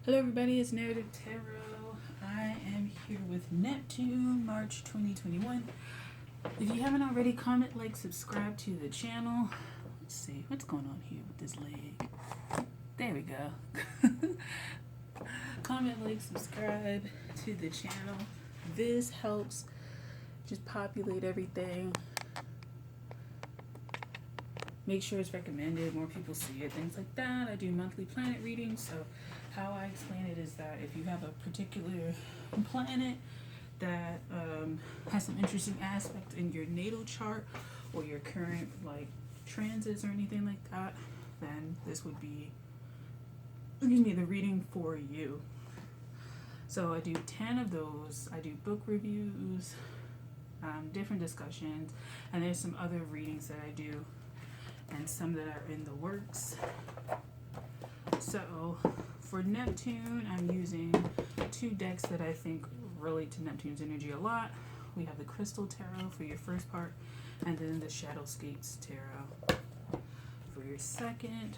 Hello everybody, it's Narrative Tarot. I am here with Neptune, March 2021. If you haven't already, comment, like, subscribe to the channel. Let's see, what's going on here with this leg? There we go. Comment, like, subscribe to the channel. This helps just populate everything. Make sure it's recommended, more people see it, things like that. I do monthly planet readings, so how I explain it is that if you have a particular planet that has some interesting aspect in your natal chart or your current like transits or anything like that, then this would be, the reading for you. So I do 10 of those. I do book reviews, different discussions, and there's some other readings that I do and some that are in the works. So for Neptune, I'm using two decks that I think relate to Neptune's energy a lot. We have the Crystal Tarot for your first part, and then the Shadowscapes Tarot for your second.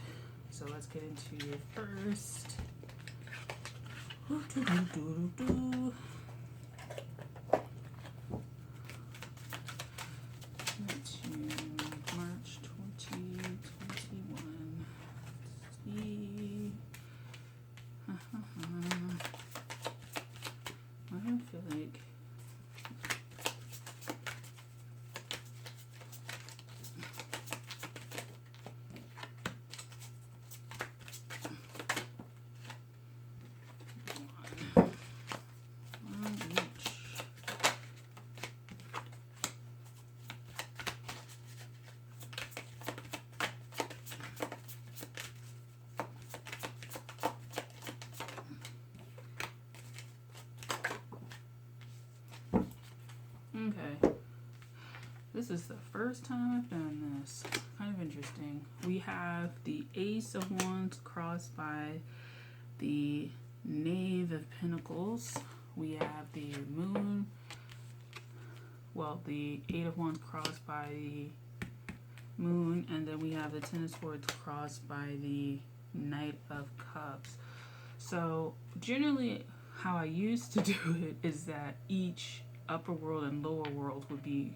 So let's get into your first. Neptune, March 2021. Let's see. I don't feel like okay. This is the first time I've done this. Kind of interesting. We have the Ace of Wands crossed by the Knave of Pentacles. We have the Moon. Well, the Eight of Wands crossed by the Moon. And then we have the Ten of Swords crossed by the Knight of Cups. So generally how I used to do it is that each upper world and lower world would be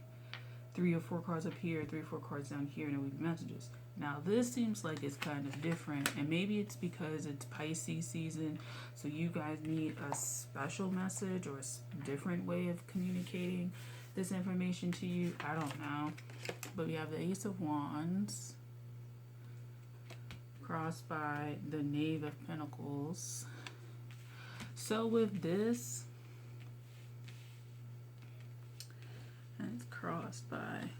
3 or 4 cards up here, 3 or 4 cards down here, and it would be messages. Now this seems like it's kind of different, and maybe it's because it's Pisces season, so you guys need a special message or a different way of communicating this information to you. I don't know. But we have the Ace of Wands crossed by the Knave of Pentacles. So with this, and it's crossed by,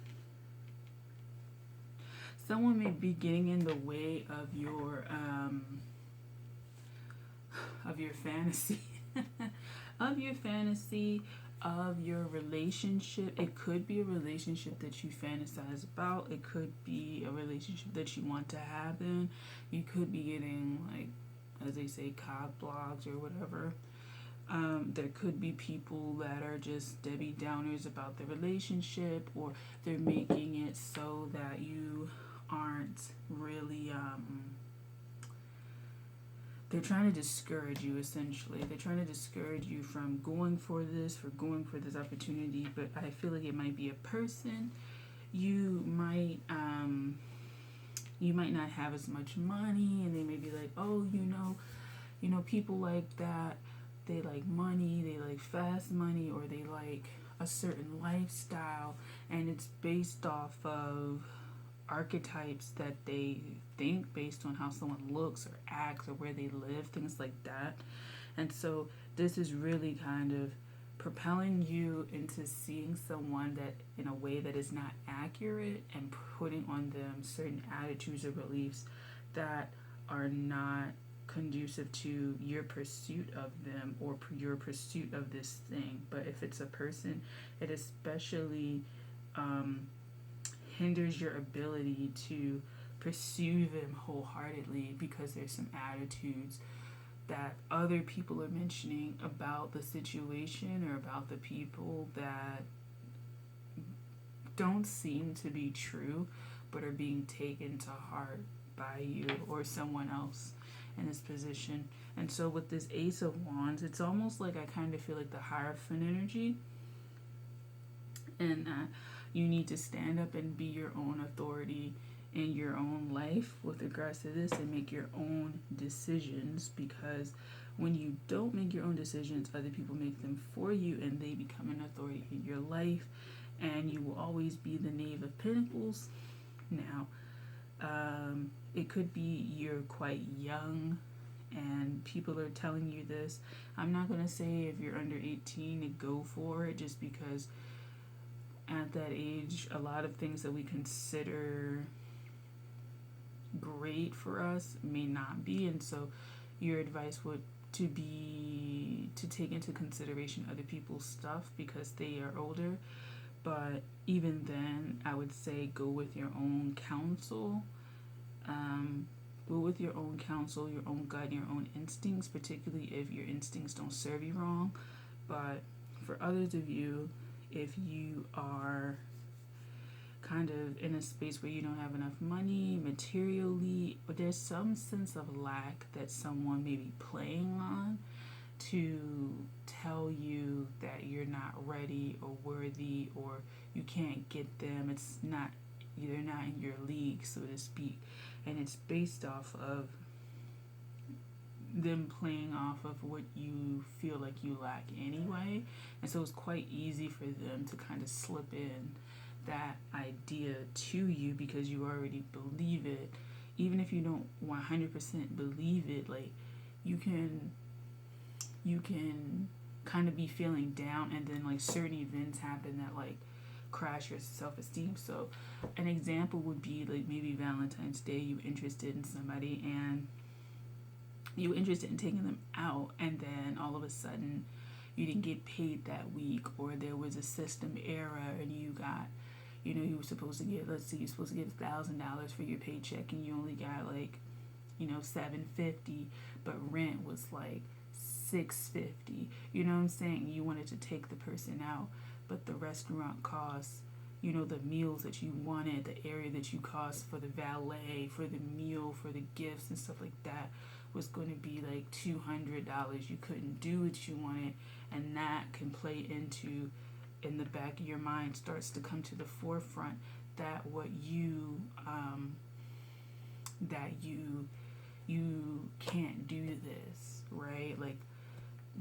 someone may be getting in the way of your fantasy of your fantasy, of your relationship. It could be a relationship that you fantasize about. It could be a relationship that you want to have in. You could be getting, like, as they say, cock blogs or whatever. There could be people that are just Debbie Downers about the relationship, or they're making it so that you aren't really, they're trying to discourage you, essentially. They're trying to discourage you from going for this opportunity, but I feel like it might be a person. You might not have as much money, and they may be like, oh, people like that. They like money, they like fast money, or they like a certain lifestyle, and it's based off of archetypes that they think based on how someone looks or acts or where they live, things like that. And so this is really kind of propelling you into seeing someone that in a way that is not accurate, and putting on them certain attitudes or beliefs that are not conducive to your pursuit of them or your pursuit of this thing. But if it's a person, it especially hinders your ability to pursue them wholeheartedly, because there's some attitudes that other people are mentioning about the situation or about the people that don't seem to be true, but are being taken to heart by you or someone else. in this position. And so with this Ace of Wands, it's almost like I kind of feel like the Hierophant energy, and you need to stand up and be your own authority in your own life with regards to this and make your own decisions, because when you don't make your own decisions, other people make them for you and they become an authority in your life, and you will always be the Knave of Pentacles. Now, it could be you're quite young and people are telling you this. I'm not going to say if you're under 18 to go for it, just because at that age, a lot of things that we consider great for us may not be, and so your advice would to be to take into consideration other people's stuff because they are older. But even then, I would say go with your own counsel. Go with your own counsel, your own gut, your own instincts, particularly if your instincts don't serve you wrong. But for others of you, if you are kind of in a space where you don't have enough money materially, or there's some sense of lack that someone may be playing on to tell you that you're not ready or worthy, or you can't get them, it's not, they're not in your league, so to speak, and it's based off of them playing off of what you feel like you lack anyway, and so it's quite easy for them to kind of slip in that idea to you because you already believe it. Even if you don't 100% believe it, like you can kind of be feeling down, and then like certain events happen that like crash your self-esteem. So an example would be like maybe Valentine's Day, you interested in somebody and you were interested in taking them out, and then all of a sudden you didn't get paid that week, or there was a system error and you got, you were supposed to get, let's say you're supposed to get $1,000 for your paycheck and you only got like, $750, but rent was like $650. You know what I'm saying? You wanted to take the person out, but the restaurant costs, the meals that you wanted, the area that you cost for the valet, for the meal, for the gifts and stuff like that was going to be like $200. You couldn't do what you wanted, and that can play into, in the back of your mind, starts to come to the forefront that what you you can't do this, right? Like,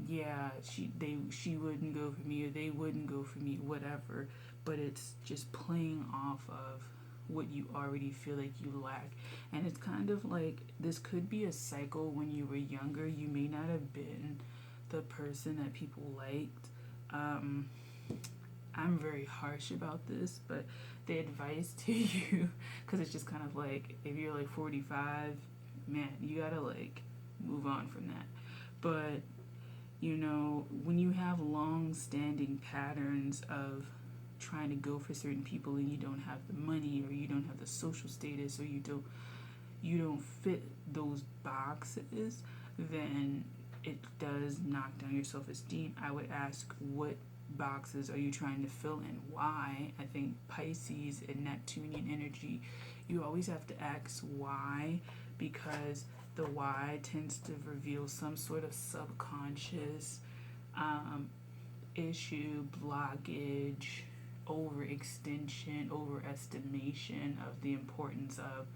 yeah, she wouldn't go for me, or they wouldn't go for me, whatever. But it's just playing off of what you already feel like you lack. And it's kind of like this could be a cycle. When you were younger, you may not have been the person that people liked. I'm very harsh about this, but the advice to you, because it's just kind of like, if you're like 45, man, you gotta like move on from that. But when you have long-standing patterns of trying to go for certain people and you don't have the money, or you don't have the social status, or you don't fit those boxes, then it does knock down your self-esteem. I would ask, what boxes are you trying to fill and why? I think Pisces and Neptunian energy, you always have to ask why, because the why tends to reveal some sort of subconscious issue, blockage, overextension, overestimation of the importance of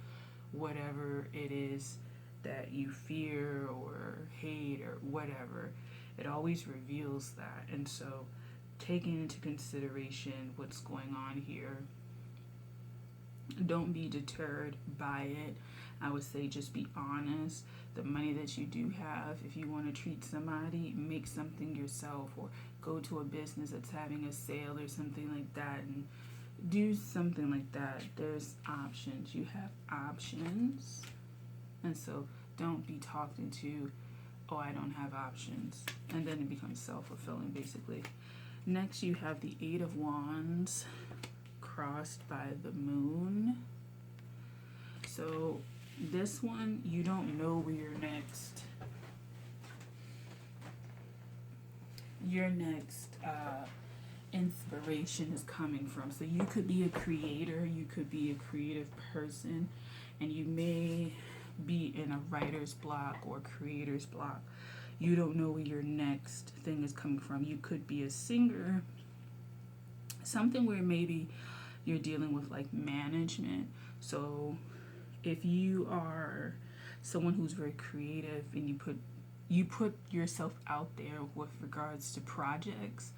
whatever it is that you fear or hate or whatever. It always reveals that. And so taking into consideration what's going on here, don't be deterred by it. I would say just be honest. The money that you do have, if you want to treat somebody, make something yourself, or go to a business that's having a sale or something like that and do something like that. There's options. You have options. And so don't be talked into, oh, I don't have options. And then it becomes self-fulfilling, basically. Next, you have the Eight of Wands crossed by the Moon. So this one, you don't know where your next inspiration is coming from. So you could be a creator, you could be a creative person, and you may be in a writer's block or creator's block. You don't know where your next thing is coming from. You could be a singer, something where maybe you're dealing with like management. So if you are someone who's very creative and you put yourself out there with regards to projects,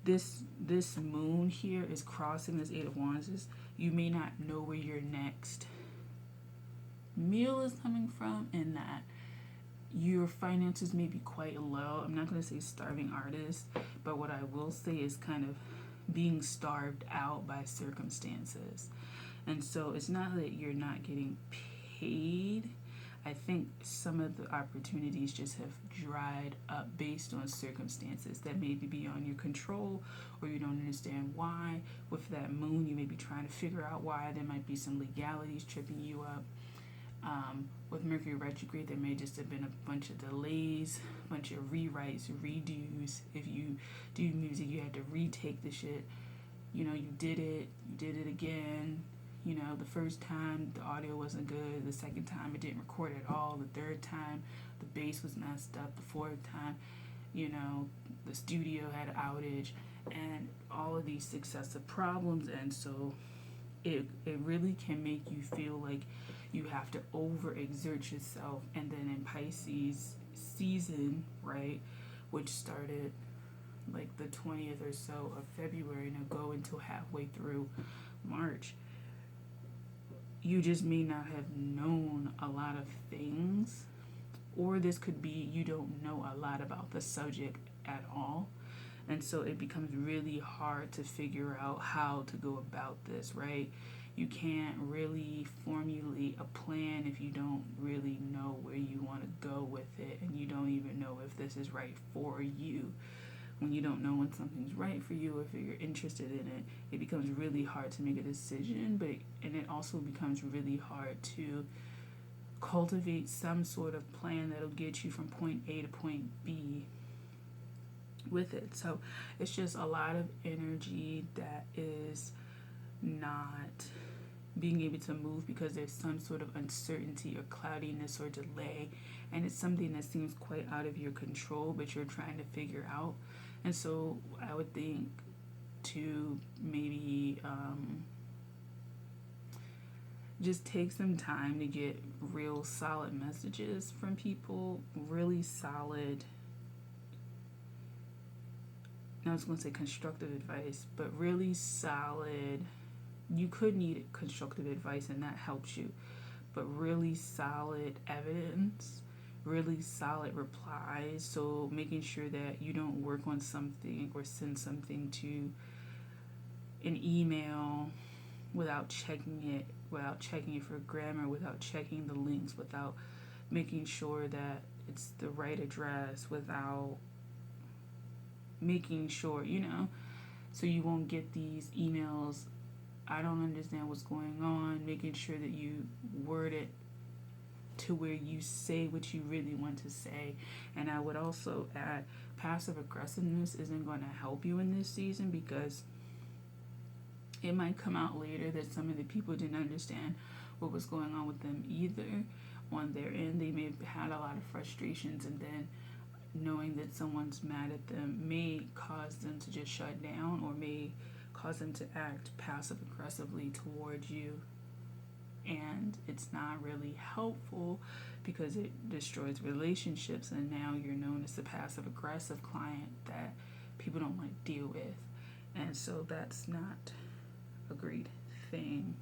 this moon here is crossing this Eight of Wands. You may not know where your next meal is coming from, and that your finances may be quite low. I'm not going to say starving artist, but what I will say is kind of being starved out by circumstances. And so it's not that you're not getting paid. I think some of the opportunities just have dried up based on circumstances that may be beyond your control, or you don't understand why. With that moon, you may be trying to figure out why. There might be some legalities tripping you up. With Mercury retrograde, there may just have been a bunch of delays, a bunch of rewrites, redos. If you do music, you had to retake the shit. You did it again. The first time the audio wasn't good. The second time it didn't record at all. The third time the bass was messed up. The fourth time, the studio had an outage, and all of these successive problems. And so it really can make you feel like you have to overexert yourself. And then in Pisces season, right, which started like the 20th or so of February and it'll go until halfway through March, you just may not have known a lot of things, or this could be you don't know a lot about the subject at all. And so it becomes really hard to figure out how to go about this, right? You can't really formulate a plan if you don't really know where you want to go with it, and you don't even know if this is right for you. When you don't know when something's right for you, if you're interested in it, it becomes really hard to make a decision, and it also becomes really hard to cultivate some sort of plan that'll get you from point A to point B with it. So it's just a lot of energy that is not being able to move because there's some sort of uncertainty or cloudiness or delay, and it's something that seems quite out of your control, but you're trying to figure out. And so I would think to maybe just take some time to get real solid messages from people, really solid, I was going to say constructive advice, but really solid. You could need constructive advice and that helps you, but really solid evidence, really solid replies. So making sure that you don't work on something or send something to an email without checking it for grammar, without checking the links, without making sure that it's the right address, without making sure, so you won't get these emails, I don't understand what's going on, making sure that you word it to where you say what you really want to say. And I would also add, passive aggressiveness isn't going to help you in this season, because it might come out later that some of the people didn't understand what was going on with them either on their end. They may have had a lot of frustrations, and then knowing that someone's mad at them may cause them to just shut down, or may cause them to act passive aggressively towards you. And it's not really helpful because it destroys relationships, and now you're known as the passive aggressive client that people don't want to deal with. And so that's not a great thing.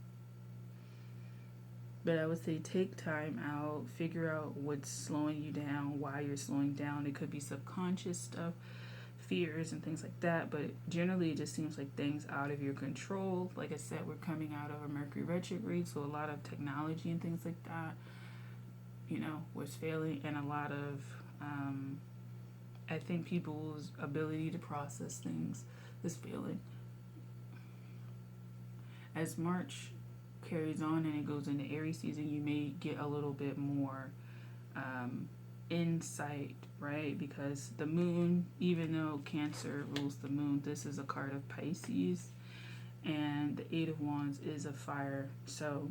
But I would say take time out, figure out what's slowing you down, why you're slowing down. It could be subconscious stuff, fears and things like that, but generally it just seems like things out of your control. Like I said, we're coming out of a Mercury retrograde, so a lot of technology and things like that, was failing, and a lot of, I think people's ability to process things is failing. As March carries on and it goes into Aries season, you may get a little bit more insight, right? Because the moon, even though Cancer rules the moon, this is a card of Pisces, and the Eight of Wands is a fire. So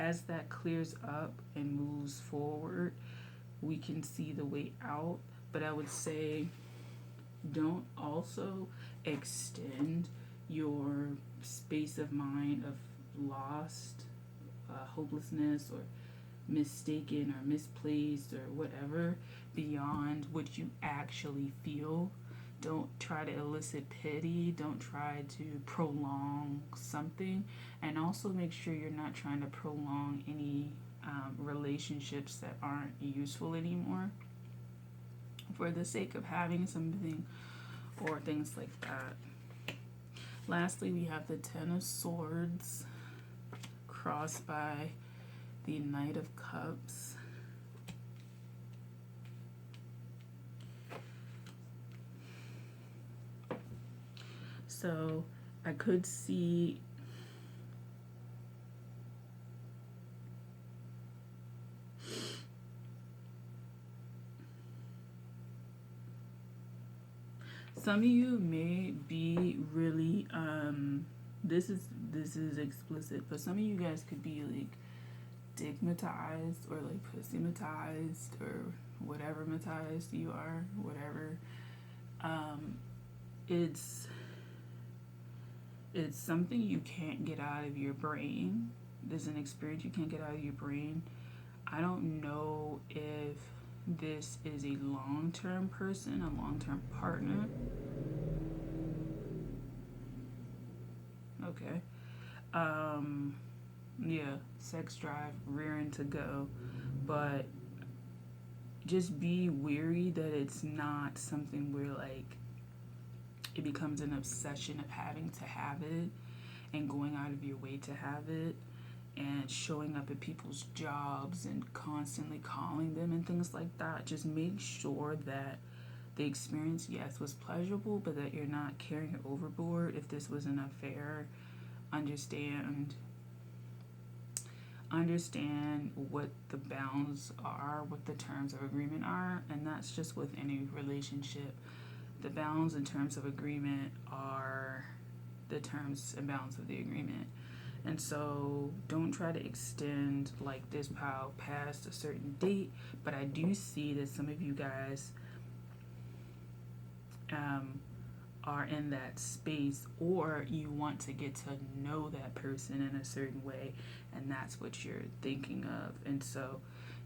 as that clears up and moves forward, we can see the way out. But I would say don't also extend your space of mind of lost, hopelessness, or mistaken or misplaced or whatever beyond what you actually feel. Don't try to elicit pity. Don't try to prolong something. And also make sure you're not trying to prolong any relationships that aren't useful anymore for the sake of having something or things like that. Lastly, we have the Ten of Swords crossed by the Knight of Cups. So I could see some of you may be really this is explicit, but some of you guys could be like stigmatized or like pussymatized or whatever matized you are, whatever. It's something you can't get out of your brain. There's an experience you can't get out of your brain. I don't know if this is a long-term person, a long-term partner. Okay. Yeah, sex drive, rearing to go. But just be wary that it's not something where like it becomes an obsession of having to have it and going out of your way to have it and showing up at people's jobs and constantly calling them and things like that. Just make sure that the experience, yes, was pleasurable, but that you're not carrying it overboard. If this was an affair, understand what the bounds are, what the terms of agreement are, and that's just with any relationship. The bounds and terms of agreement are the terms and bounds of the agreement. And so don't try to extend like this pile past a certain date, but I do see that some of you guys are in that space, or you want to get to know that person in a certain way, and that's what you're thinking of. And so,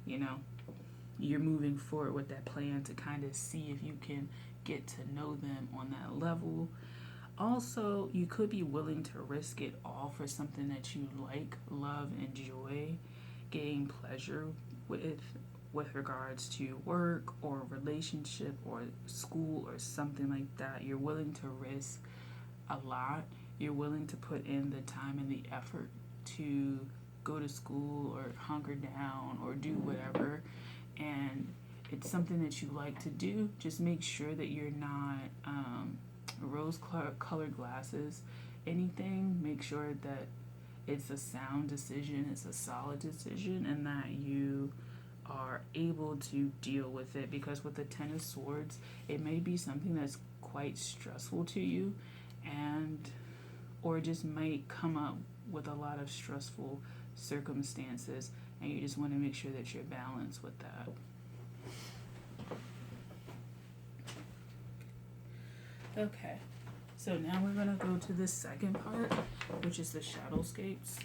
you're moving forward with that plan to kind of see if you can get to know them on that level. Also, you could be willing to risk it all for something that you like, love, enjoy, gain pleasure with regards to work or relationship or school or something like that. You're willing to risk a lot. You're willing to put in the time and the effort to go to school or hunker down or do whatever. And it's something that you like to do. Just make sure that you're not rose-colored glasses anything. Make sure that it's a sound decision, it's a solid decision, and that you are able to deal with it. Because with the Ten of Swords, it may be something that's quite stressful to you, or just might come up with a lot of stressful circumstances, and you just want to make sure that you're balanced with that. Okay, so now we're going to go to the second part, which is the shadowscapes.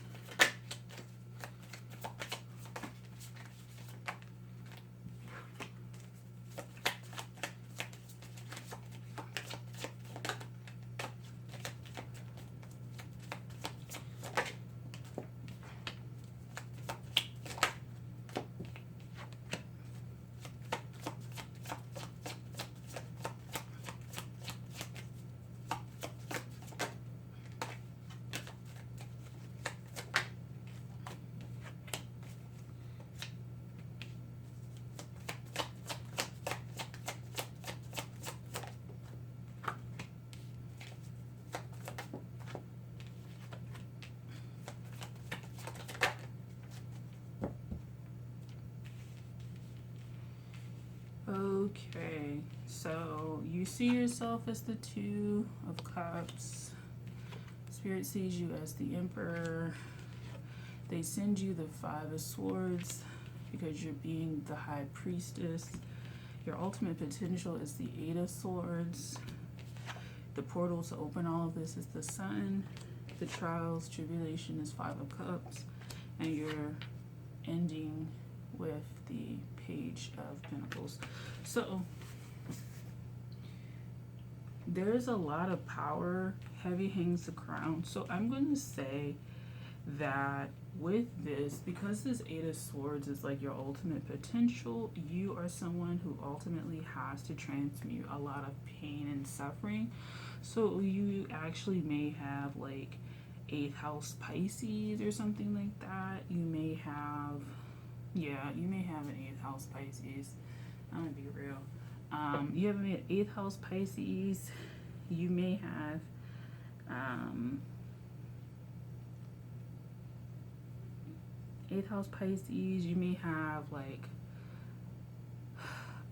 Okay, so you see yourself as the Two of Cups. Spirit sees you as the Emperor. They send you the Five of Swords because you're being the High Priestess. Your ultimate potential is the Eight of Swords. The portal to open all of this is the Sun. The trials, tribulation is Five of Cups. And you're ending with the Page of Pentacles. So there's a lot of power. Heavy hangs the crown. So I'm going to say that with this, because this Eight of Swords is like your ultimate potential, you are someone who ultimately has to transmute a lot of pain and suffering. So you actually may have like 8th house Pisces or something like that. You may have, yeah, you may have an 8th house Pisces. I'm gonna be real. You have an 8th house Pisces. You may have 8th house Pisces. You may have like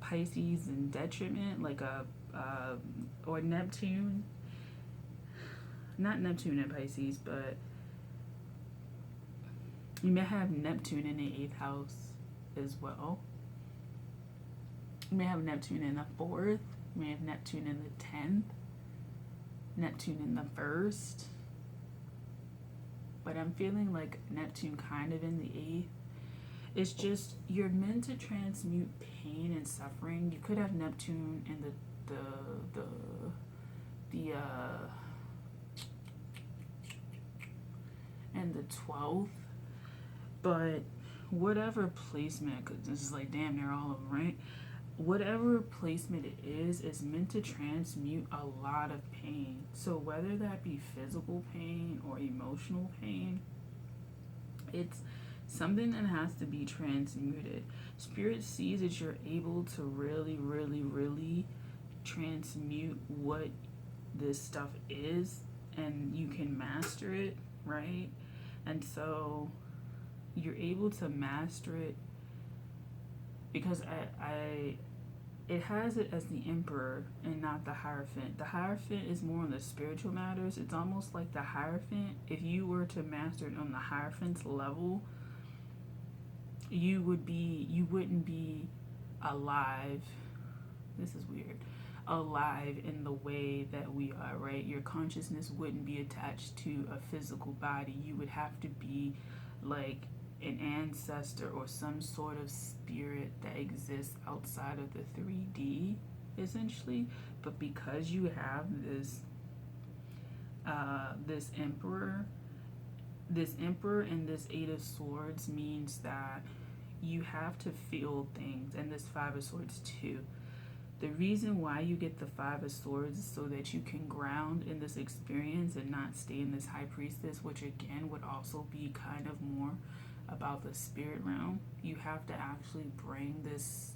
Pisces in detriment, like or Neptune. Not Neptune in Pisces, but you may have Neptune in the 8th house as well. You may have Neptune in the 4th. You may have Neptune in the 10th. Neptune in the 1st. But I'm feeling like Neptune kind of in the 8th. It's just, you're meant to transmute pain and suffering. You could have Neptune in the 12th, but whatever placement, because this is like damn near all of them, right? Whatever placement it is meant to transmute a lot of pain. So whether that be physical pain or emotional pain, it's something that has to be transmuted. Spirit sees that you're able to really, really, really transmute what this stuff is, and you can master it, right? And so you're able to master it because it has it as the Emperor and not the Hierophant. The Hierophant is more on the spiritual matters. It's almost like the Hierophant. If you were to master it on the Hierophant's level, you wouldn't be alive. This is weird. Alive in the way that we are, right? Your consciousness wouldn't be attached to a physical body. You would have to be like an ancestor or some sort of spirit that exists outside of the 3D, essentially. But because you have this emperor and this 8 of Swords means that you have to feel things, and this 5 of Swords too. The reason why you get the 5 of Swords is so that you can ground in this experience and not stay in this High Priestess, which again would also be kind of more about the spirit realm. You have to actually bring this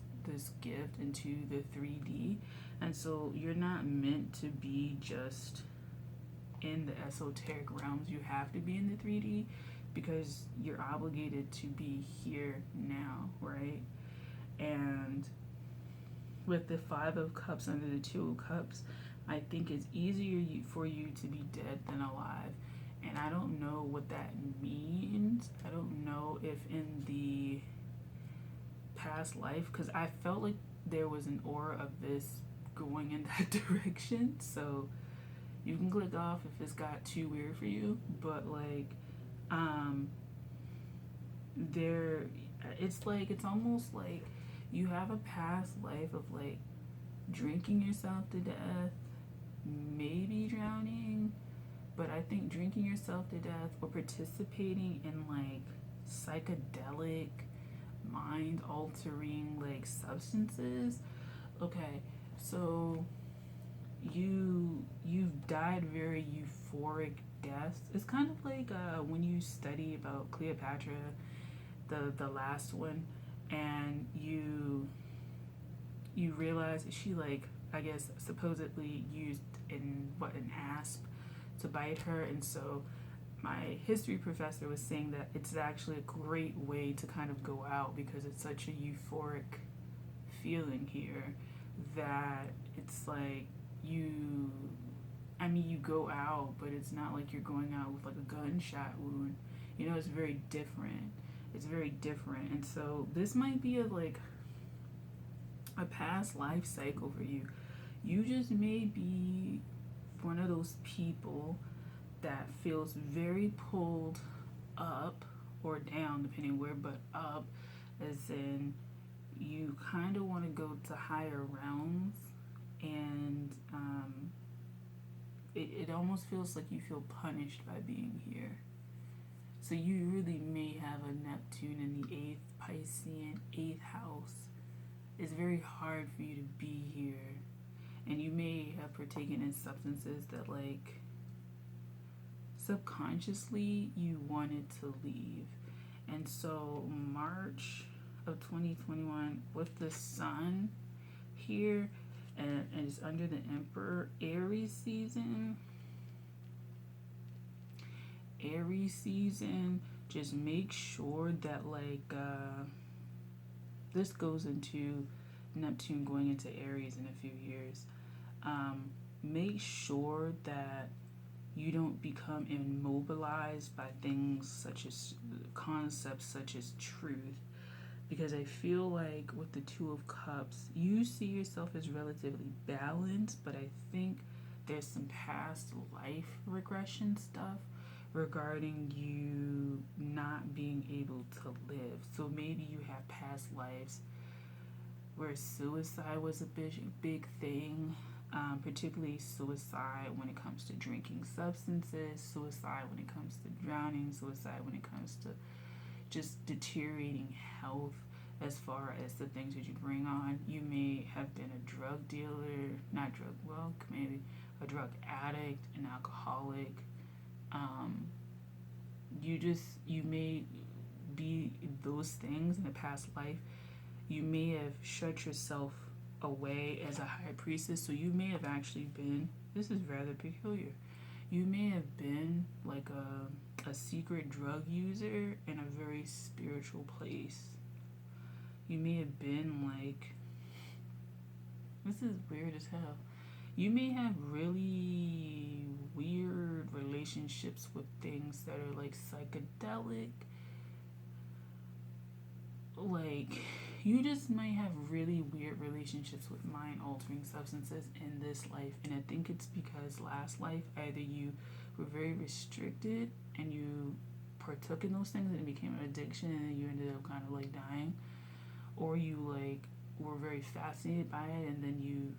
gift into the 3D, and so you're not meant to be just in the esoteric realms. You have to be in the 3D because you're obligated to be here now, right? And with the 5 of Cups under the 2 of Cups, I think it's easier for you to be dead than alive. And I don't know what that means. I don't know if in the past life, because I felt like there was an aura of this going in that direction. So you can click off if it's got too weird for you. But like, it's almost like you have a past life of like drinking yourself to death, maybe drowning, but I think drinking yourself to death or participating in like psychedelic, mind altering like substances. Okay, so you've died very euphoric deaths. It's kind of like when you study about Cleopatra, the last one, and you realize that she, like, I guess supposedly used an asp to bite her, and so my history professor was saying that it's actually a great way to kind of go out because it's such a euphoric feeling here that it's like you go out, but it's not like you're going out with like a gunshot wound. You know, it's very different. It's very different. And so this might be a past life cycle for you. You just may be one of those people that feels very pulled up or down, depending where, but up, as in you kind of want to go to higher realms, and it almost feels like you feel punished by being here. So you really may have a Neptune in the 8th Piscean 8th house. It's very hard for you to be here. And you may have partaken in substances that, like, subconsciously you wanted to leave. And so March of 2021, with the sun here, and it's under the Emperor, Aries season, just make sure that, like, this goes into Neptune going into Aries in a few years. Make sure that you don't become immobilized by things such as concepts such as truth, because I feel like with the Two of Cups, you see yourself as relatively balanced, but I think there's some past life regression stuff regarding you not being able to live. So maybe you have past lives where suicide was a big thing, particularly suicide when it comes to drinking substances, suicide when it comes to drowning, suicide when it comes to just deteriorating health as far as the things that you bring on. You may have been a drug dealer, maybe a drug addict, an alcoholic. You may be those things in a past life. You may have shut yourself away as a high priestess, so you may have actually been, this is rather peculiar, you may have been like a secret drug user in a very spiritual place. You may have been like, this is weird as hell. You may have really weird relationships with things that are like psychedelic. Like, you just might have really weird relationships with mind-altering substances in this life. And I think it's because last life, either you were very restricted and you partook in those things and it became an addiction and then you ended up kind of like dying, or you like were very fascinated by it and then you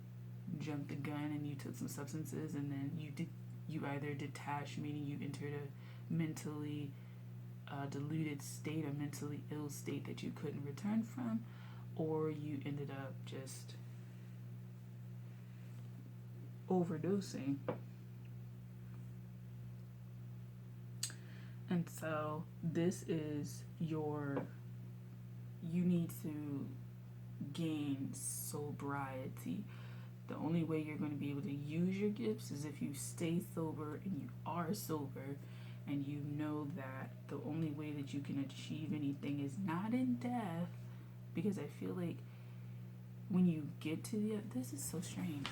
jumped the gun and you took some substances and then you either detached, meaning you entered a mentally deluded state, a mentally ill state that you couldn't return from, or you ended up just overdosing. And so this is you need to gain sobriety. The only way you're going to be able to use your gifts is if you stay sober and you are sober, and you know that the only way that you can achieve anything is not in death, because I feel like when you get to this is so strange.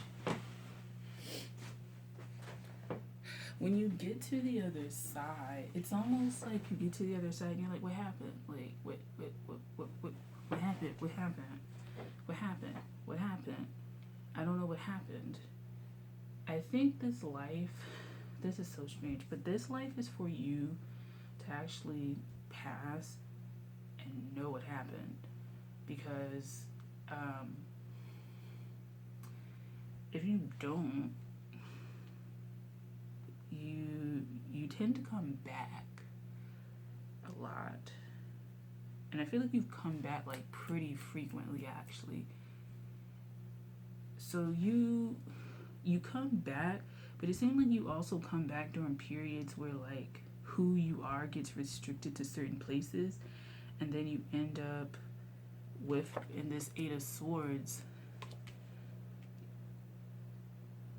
When you get to the other side, it's almost like you get to the other side and you're like, what happened? Like, what happened? What happened? What happened? What happened? I don't know what happened. I think this is so strange, but this life is for you to actually pass and know what happened. Because if you don't, you tend to come back a lot. And I feel like you've come back like pretty frequently, actually. So you come back, but it seems like you also come back during periods where like who you are gets restricted to certain places, and then you end up with, in this 8 of Swords,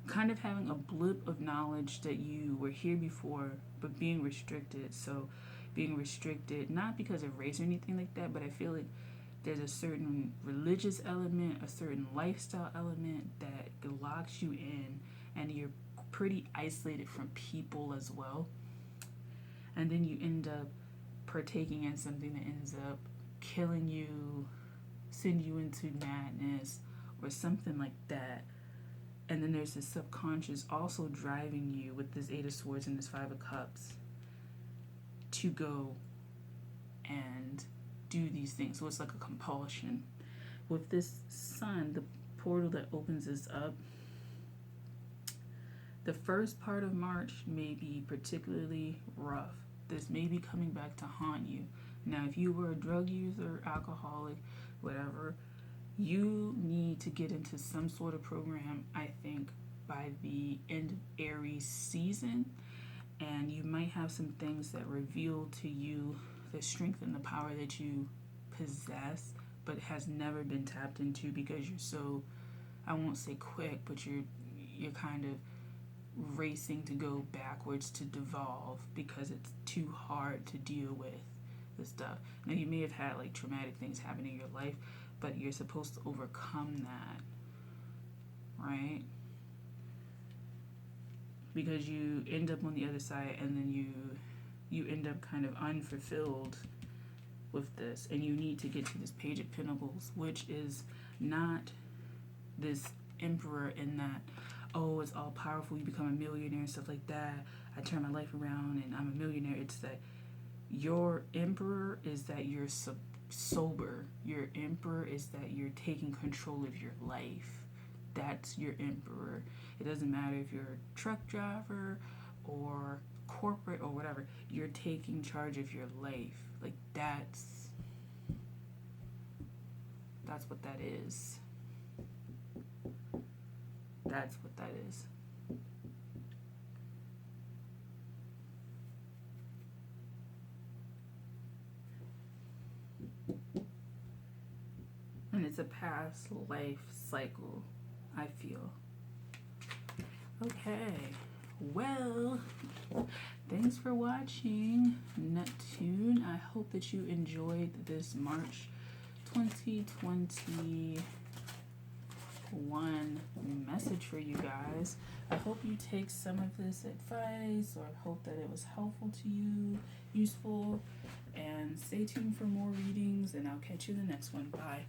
kind of having a blip of knowledge that you were here before, but being restricted. So being restricted, not because of race or anything like that, but I feel like there's a certain religious element, a certain lifestyle element that locks you in, and you're pretty isolated from people as well. And then you end up partaking in something that ends up killing you, send you into madness, or something like that. And then there's this subconscious also driving you with this Eight of Swords and this Five of Cups to go and do these things. So it's like a compulsion. With this Sun, the portal that opens this up, the first part of March may be particularly rough. This may be coming back to haunt you. Now, if you were a drug user, alcoholic, whatever, you need to get into some sort of program, I think, by the end of Aries season. And you might have some things that reveal to you the strength and the power that you possess, but has never been tapped into because you're so, I won't say quick, but you're kind of racing to go backwards to devolve because it's too hard to deal with the stuff. Now, you may have had like traumatic things happen in your life, but you're supposed to overcome that, right? Because you end up on the other side, and then you end up kind of unfulfilled with this, and you need to get to this Page of Pentacles, which is not this Emperor in that, oh, it's all powerful, you become a millionaire and stuff like that, I turn my life around and I'm a millionaire. It's that your Emperor is that you're sober. Your Emperor is that you're taking control of your life. That's your Emperor. It doesn't matter if you're a truck driver or corporate or whatever. You're taking charge of your life. Like, that's what that is. That's what that is. And it's a past life cycle, I feel. Okay, well, thanks for watching, Neptune. I hope that you enjoyed this March 2021 message for you guys. I hope you take some of this advice, or hope that it was helpful to you, useful, and stay tuned for more readings, and I'll catch you in the next one. Bye.